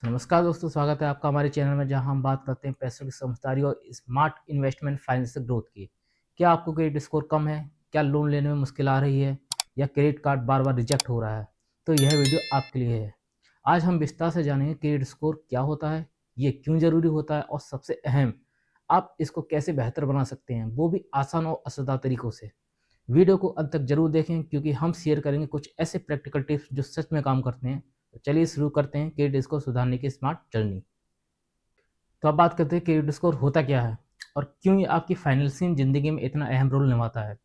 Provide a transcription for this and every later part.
नमस्कार दोस्तों, स्वागत है आपका हमारे चैनल में जहां हम बात करते हैं पैसों की समझदारी और स्मार्ट इन्वेस्टमेंट फाइनेंशियल ग्रोथ की। क्या आपको क्रेडिट स्कोर कम है? क्या लोन लेने में मुश्किल आ रही है या क्रेडिट कार्ड बार बार रिजेक्ट हो रहा है? तो यह वीडियो आपके लिए है। आज हम विस्तार से जानेंगे क्रेडिट स्कोर क्या होता है, ये क्यों ज़रूरी होता है और सबसे अहम, आप इसको कैसे बेहतर बना सकते हैं, वो भी आसान और असरदार तरीक़ों से। वीडियो को अंत तक जरूर देखें क्योंकि हम शेयर करेंगे कुछ ऐसे प्रैक्टिकल टिप्स जो सच में काम करते हैं। तो चलिए शुरू करते हैं क्रेडिट स्कोर सुधारने की स्मार्ट जर्नी। तो अब बात करते हैं क्रेडिट स्कोर होता क्या है और क्यों ये आपकी फाइनेंशियल ज़िंदगी में इतना अहम रोल निभाता है।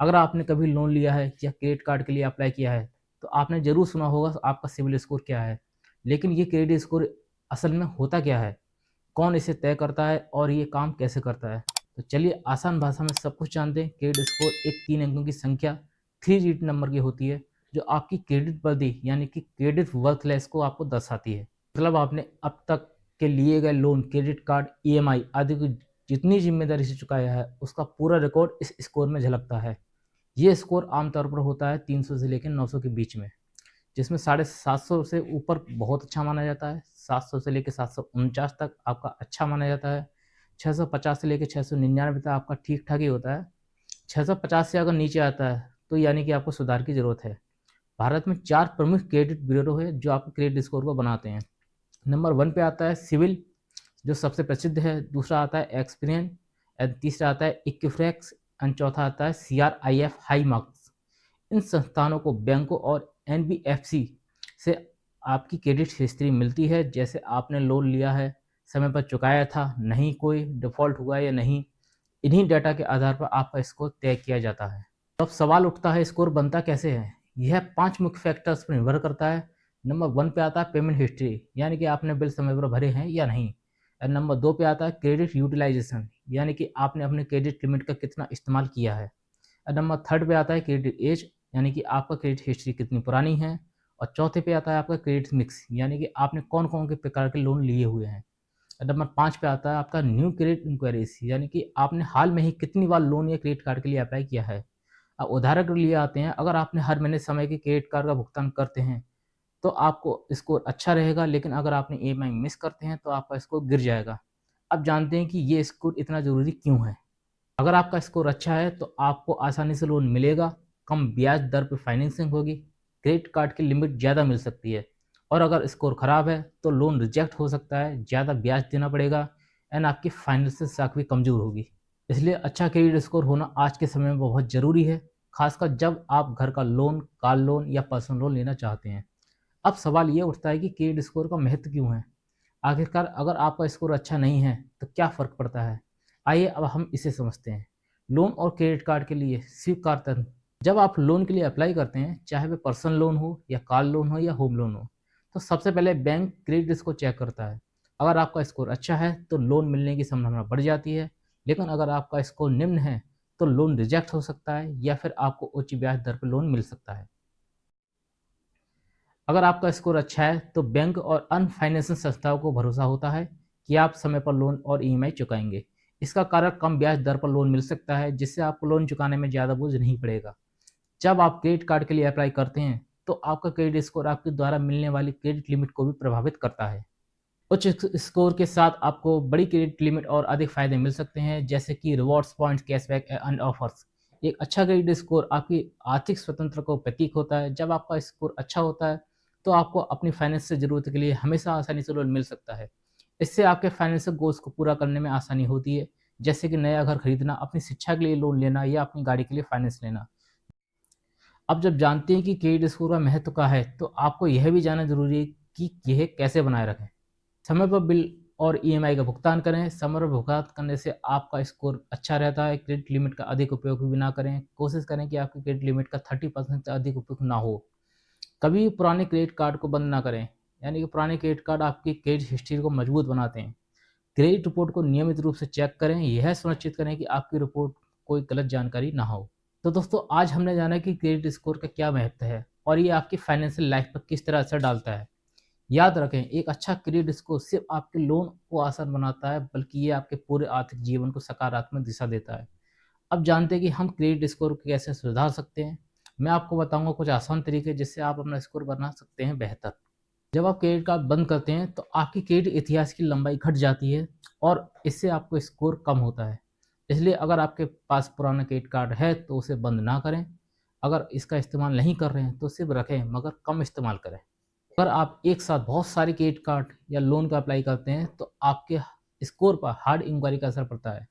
अगर आपने कभी लोन लिया है या क्रेडिट कार्ड के लिए अप्लाई किया है तो आपने ज़रूर सुना होगा आपका सिविल स्कोर क्या है। लेकिन ये क्रेडिट स्कोर असल में होता क्या है, कौन इसे तय करता है और ये काम कैसे करता है। तो चलिए आसान भाषा में सब कुछ जानते हैं। क्रेडिट स्कोर एक 3 अंकों की संख्या, 3 डिजिट नंबर की होती है जो आपकी क्रेडिट वर्दी यानी कि क्रेडिट वर्थलेस को आपको दर्शाती है। मतलब आपने अब तक के लिए गए लोन, क्रेडिट कार्ड, ईएमआई आदि की जितनी जिम्मेदारी से चुकाया है उसका पूरा रिकॉर्ड इस स्कोर में झलकता है। ये स्कोर आमतौर पर होता है 300 से लेकर 900 के बीच में, जिसमें 750 से ऊपर बहुत अच्छा माना जाता है, 700 से लेकर 749 तक आपका अच्छा माना जाता है, 650 से लेकर 699 तक आपका ठीक ठाक ही होता है। 650 से अगर नीचे आता है तो यानी कि आपको सुधार की ज़रूरत है। भारत में 4 प्रमुख क्रेडिट ब्यूरो है जो आपके क्रेडिट स्कोर को बनाते हैं। नंबर 1 पे आता है सिविल, जो सबसे प्रसिद्ध है। दूसरा आता है एक्सपीरियन एंड तीसरा आता है इक्विफैक्स एंड चौथा आता है सीआरआईएफ हाई मार्क्स। इन संस्थानों को बैंकों और एनबीएफसी से आपकी क्रेडिट हिस्ट्री मिलती है, जैसे आपने लोन लिया है, समय पर चुकाया था नहीं, कोई डिफ़ॉल्ट हुआ या नहीं। इन्हीं डाटा के आधार पर आपका स्कोर तय किया जाता है। तो अब सवाल उठता है स्कोर बनता कैसे है। यह 5 मुख्य फैक्टर्स पर निर्भर करता है। नंबर 1 पे आता है पेमेंट हिस्ट्री, यानी कि आपने बिल समय पर भरे हैं या नहीं। और नंबर 2 पे आता है क्रेडिट यूटिलाइजेशन, यानी कि आपने अपने क्रेडिट लिमिट का कितना इस्तेमाल किया है। और नंबर 3 पे आता है क्रेडिट एज, यानी कि आपका क्रेडिट हिस्ट्री कितनी पुरानी है। और चौथे पे आता है आपका क्रेडिट मिक्स, यानी कि आपने कौन कौन के प्रकार के लोन लिए हुए हैं। और नंबर 5 पे आता है आपका न्यू क्रेडिट इंक्वायरीज, यानी कि आपने हाल में ही कितनी बार लोन या क्रेडिट कार्ड के लिए अप्लाई किया है। अब उदाहरण के लिए आते हैं, अगर आपने हर महीने समय के क्रेडिट कार्ड का भुगतान करते हैं तो आपको स्कोर अच्छा रहेगा, लेकिन अगर आपने ईएमआई मिस करते हैं तो आपका स्कोर गिर जाएगा। अब जानते हैं कि ये स्कोर इतना ज़रूरी क्यों है। अगर आपका स्कोर अच्छा है तो आपको आसानी से लोन मिलेगा, कम ब्याज दर पर फाइनेंसिंग होगी, क्रेडिट कार्ड की लिमिट ज़्यादा मिल सकती है। और अगर स्कोर ख़राब है तो लोन रिजेक्ट हो सकता है, ज़्यादा ब्याज देना पड़ेगा एंड आपकी फाइनेंशियल साख भी कमज़ोर होगी। इसलिए अच्छा क्रेडिट स्कोर होना आज के समय में बहुत ज़रूरी है, खासकर जब आप घर का लोन, कार लोन या पर्सनल लोन लेना चाहते हैं। अब सवाल ये उठता है कि क्रेडिट स्कोर का महत्व क्यों है। आखिरकार अगर आपका स्कोर अच्छा नहीं है तो क्या फ़र्क पड़ता है। आइए अब हम इसे समझते हैं। लोन और क्रेडिट कार्ड के लिए स्वीकार तंत्र। जब आप लोन के लिए अप्लाई करते हैं, चाहे वह पर्सनल लोन हो या कार लोन हो या होम लोन हो, तो सबसे पहले बैंक क्रेडिट स्कोर चेक करता है। अगर आपका स्कोर अच्छा है तो लोन मिलने की संभावना बढ़ जाती है, लेकिन अगर आपका स्कोर निम्न है तो लोन रिजेक्ट हो सकता है या फिर आपको उच्च ब्याज दर पर लोन मिल सकता है। अगर आपका स्कोर अच्छा है तो बैंक और अन्य फाइनेंशियल संस्थाओं को भरोसा होता है कि आप समय पर लोन और ईएमआई चुकाएंगे। इसका कारण कम ब्याज दर पर लोन मिल सकता है, जिससे आपको लोन चुकाने में ज़्यादा बोझ नहीं पड़ेगा। जब आप क्रेडिट कार्ड के लिए अप्लाई करते हैं तो आपका क्रेडिट स्कोर आपके द्वारा मिलने वाली क्रेडिट लिमिट को भी प्रभावित करता है। उच्च स्कोर के साथ आपको बड़ी क्रेडिट लिमिट और अधिक फायदे मिल सकते हैं, जैसे कि rewards, points, cashback and offers. एक अच्छा क्रेडिट स्कोर आपकी आर्थिक स्वतंत्रता को प्रतीक होता है। जब आपका स्कोर अच्छा होता है तो आपको अपनी फाइनेंशियल ज़रूरत के लिए हमेशा आसानी से लोन मिल सकता है। इससे आपके फाइनेंशियल गोल्स को पूरा करने में आसानी होती है, जैसे कि नया घर खरीदना, अपनी शिक्षा के लिए लोन लेना या अपनी गाड़ी के लिए फाइनेंस लेना। अब जब जानते हैं कि क्रेडिट स्कोर का महत्व क्या है, तो आपको यह भी जानना जरूरी है कि यह कैसे बनाए रखें। समय पर बिल और ईएमआई का भुगतान करें। समय पर भुगतान करने से आपका स्कोर अच्छा रहता है। क्रेडिट लिमिट का अधिक उपयोग भी ना करें। कोशिश करें कि आपकी क्रेडिट लिमिट का 30% से अधिक उपयोग ना हो। कभी पुराने क्रेडिट कार्ड को बंद ना करें, यानी कि पुराने क्रेडिट कार्ड आपकी क्रेडिट हिस्ट्री को मजबूत बनाते हैं। क्रेडिट रिपोर्ट को नियमित रूप से चेक करें। यह सुनिश्चित करें कि आपकी रिपोर्ट कोई गलत जानकारी ना हो। तो दोस्तों, आज हमने जाना कि क्रेडिट स्कोर का क्या महत्व है और ये आपकी फाइनेंशियल लाइफ पर किस तरह असर डालता है। याद रखें, एक अच्छा क्रेडिट स्कोर सिर्फ आपके लोन को आसान बनाता है, बल्कि ये आपके पूरे आर्थिक जीवन को सकारात्मक दिशा देता है। अब जानते हैं कि हम क्रेडिट स्कोर को कैसे सुधार सकते हैं। मैं आपको बताऊंगा कुछ आसान तरीके जिससे आप अपना स्कोर बना सकते हैं बेहतर। जब आप क्रेडिट कार्ड बंद करते हैं तो आपकी क्रेडिट इतिहास की लंबाई घट जाती है और इससे आपको स्कोर कम होता है। इसलिए अगर आपके पास पुराना क्रेडिट कार्ड है तो उसे बंद ना करें। अगर इसका इस्तेमाल नहीं कर रहे हैं तो सिर्फ रखें, मगर कम इस्तेमाल करें। अगर आप एक साथ बहुत सारे क्रेडिट कार्ड या लोन का अप्लाई करते हैं तो आपके स्कोर पर हार्ड इंक्वायरी का असर पड़ता है।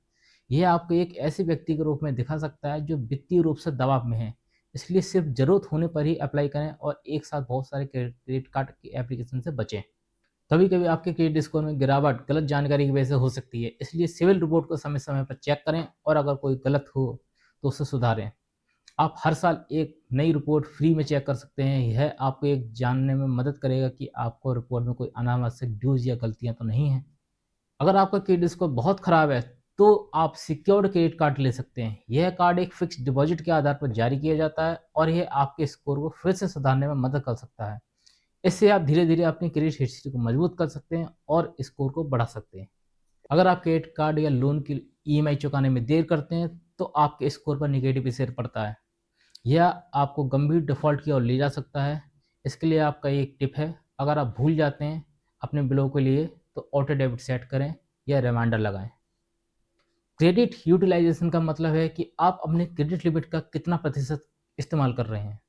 यह आपको एक ऐसे व्यक्ति के रूप में दिखा सकता है जो वित्तीय रूप से दबाव में है। इसलिए सिर्फ ज़रूरत होने पर ही अप्लाई करें और एक साथ बहुत सारे क्रेडिट कार्ड की एप्लीकेशन से बचें। कभी-कभी आपके क्रेडिट स्कोर में गिरावट गलत जानकारी की वजह से हो सकती है, इसलिए सिविल रिपोर्ट को समय-समय पर चेक करें और अगर कोई गलत हो तो उसे सुधारें। आप हर साल एक नई रिपोर्ट फ्री में चेक कर सकते हैं। यह आपको एक जानने में मदद करेगा कि आपको रिपोर्ट में कोई अनावश्यक ड्यूज या गलतियाँ तो नहीं हैं। अगर आपका क्रेडिट स्कोर बहुत ख़राब है तो आप सिक्योर्ड क्रेडिट कार्ड ले सकते हैं। यह कार्ड एक फिक्स डिपॉजिट के आधार पर जारी किया जाता है और यह आपके स्कोर को फिर से सुधारने में मदद कर सकता है। इससे आप धीरे-धीरे अपनी क्रेडिट हिस्ट्री को मजबूत कर सकते हैं और स्कोर को बढ़ा सकते हैं। अगर आप क्रेडिट कार्ड या लोन की ईएमआई चुकाने में देर करते हैं तो आपके स्कोर पर नेगेटिव असर पड़ता है। यह आपको गंभीर डिफ़ॉल्ट की ओर ले जा सकता है। इसके लिए आपका एक टिप है, अगर आप भूल जाते हैं अपने बिलों के लिए तो ऑटो डेबिट सेट करें या रिमाइंडर लगाएं। क्रेडिट यूटिलाइजेशन का मतलब है कि आप अपने क्रेडिट लिमिट का कितना प्रतिशत इस्तेमाल कर रहे हैं।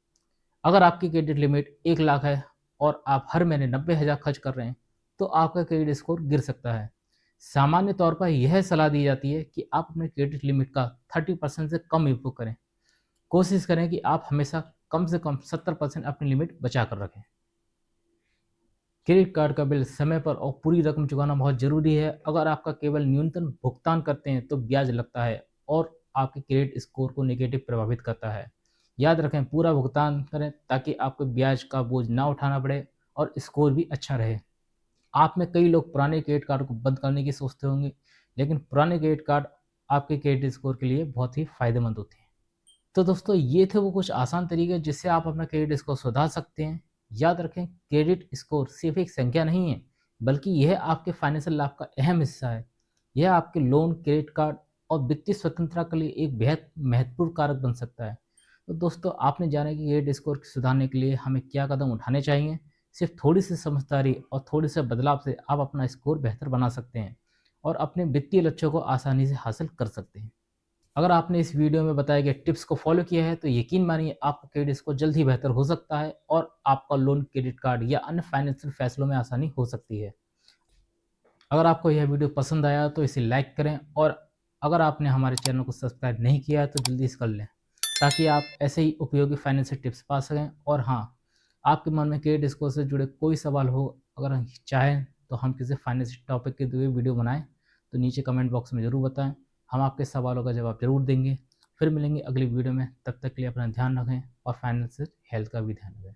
अगर आपकी क्रेडिट लिमिट 1 लाख है और आप हर महीने 90,000 खर्च कर रहे हैं तो आपका क्रेडिट स्कोर गिर सकता है। सामान्य तौर पर यह सलाह दी जाती है कि आप अपने क्रेडिट लिमिट का 30% से कम उपयोग करें। कोशिश करें कि आप हमेशा कम से कम 70% अपनी लिमिट बचा कर रखें। क्रेडिट कार्ड का बिल समय पर और पूरी रकम चुकाना बहुत ज़रूरी है। अगर आपका केवल न्यूनतम भुगतान करते हैं तो ब्याज लगता है और आपके क्रेडिट स्कोर को नेगेटिव प्रभावित करता है। याद रखें, पूरा भुगतान करें ताकि आपको ब्याज का बोझ ना उठाना पड़े और स्कोर भी अच्छा रहे। आप में कई लोग पुराने क्रेडिट कार्ड को बंद करने की सोचते होंगे, लेकिन पुराने क्रेडिट कार्ड आपके क्रेडिट स्कोर के लिए बहुत ही फ़ायदेमंद होते हैं। तो दोस्तों, ये थे वो कुछ आसान तरीके जिससे आप अपना क्रेडिट स्कोर सुधार सकते हैं। याद रखें, क्रेडिट स्कोर सिर्फ एक संख्या नहीं है, बल्कि यह आपके फाइनेंशियल लाभ का अहम हिस्सा है। यह आपके लोन, क्रेडिट कार्ड और वित्तीय स्वतंत्रता के लिए एक बेहद महत्वपूर्ण कारक बन सकता है। तो दोस्तों, आपने जाना कि क्रेडिट स्कोर सुधारने के लिए हमें क्या कदम उठाने चाहिए। सिर्फ थोड़ी सी समझदारी और थोड़े से बदलाव से आप अपना स्कोर बेहतर बना सकते हैं और अपने वित्तीय लक्ष्यों को आसानी से हासिल कर सकते हैं। अगर आपने इस वीडियो में बताए गए टिप्स को फॉलो किया है तो यकीन मानिए आपका क्रेडिट स्कोर जल्द ही बेहतर हो सकता है और आपका लोन, क्रेडिट कार्ड या अन्य फाइनेंशियल फैसलों में आसानी हो सकती है। अगर आपको यह वीडियो पसंद आया तो इसे लाइक करें और अगर आपने हमारे चैनल को सब्सक्राइब नहीं किया है तो जल्दी से कर लें, ताकि आप ऐसे ही उपयोगी फाइनेंशियल टिप्स पा सकें। और हाँ, आपके मन में क्रेडिट स्कोर से जुड़े कोई सवाल हो, अगर हम चाहें तो हम किसी फाइनेंशियल टॉपिक के लिए वीडियो बनाएं तो नीचे कमेंट बॉक्स में ज़रूर बताएं। हम आपके सवालों का जवाब ज़रूर देंगे। फिर मिलेंगे अगली वीडियो में, तब तक के लिए अपना ध्यान रखें और फाइनेंशियल हेल्थ का भी ध्यान रखें।